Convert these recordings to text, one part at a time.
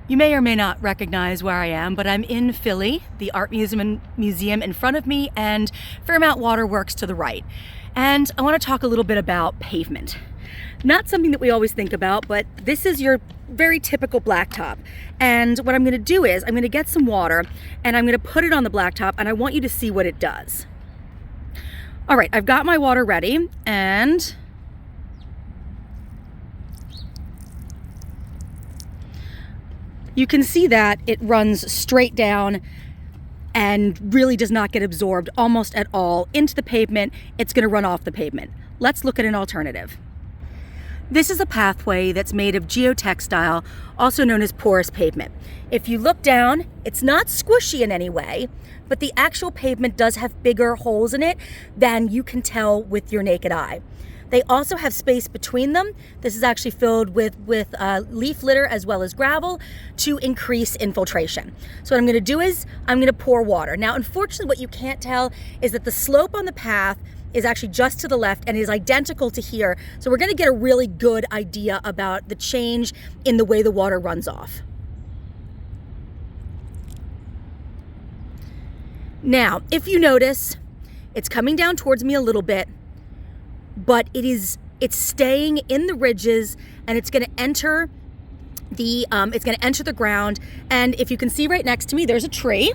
You may or may not recognize where I am, but I'm in Philly, the art museum in front of me, and Fairmount Waterworks to the right. And I want to talk a little bit about pavement. Not something that we always think about, but this is your very typical blacktop. And what I'm going to do is I'm going to get some water and I'm going to put it on the blacktop, and I want you to see what it does. All right, I've got my water ready, and you can see that it runs straight down and really does not get absorbed almost at all into the pavement. It's going to run off the pavement. Let's look at an alternative. This is a pathway that's made of geotextile, also known as porous pavement. If you look down, it's not squishy in any way, but the actual pavement does have bigger holes in it than you can tell with your naked eye. They also have space between them. This is actually filled with leaf litter as well as gravel to increase infiltration. So what I'm going to do is I'm going to pour water. Now, unfortunately, what you can't tell is that the slope on the path is actually just to the left and is identical to here. So we're going to get a really good idea about the change in the way the water runs off. Now, if you notice, it's coming down towards me a little bit, but it's staying in the ridges, and it's going to enter the ground. And if you can see right next to me, there's a tree.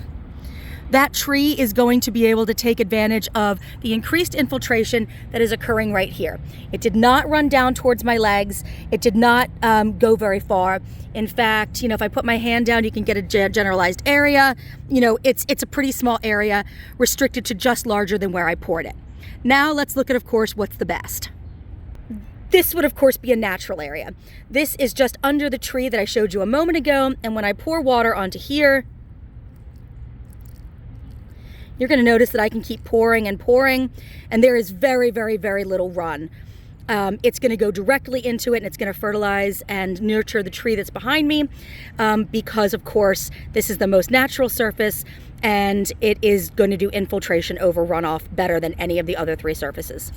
That tree is going to be able to take advantage of the increased infiltration that is occurring right here. It did not run down towards my legs. It did not go very far. In fact, if I put my hand down, you can get a generalized area. It's a pretty small area, restricted to just larger than where I poured it. Now let's look at, of course, what's the best. This would, of course, be a natural area. This is just under the tree that I showed you a moment ago, and when I pour water onto here, you're going to notice that I can keep pouring and pouring, and there is very, very, very little run. It's going to go directly into it, and it's going to fertilize and nurture the tree that's behind me, because, of course, this is the most natural surface, and it is going to do infiltration over runoff better than any of the other three surfaces.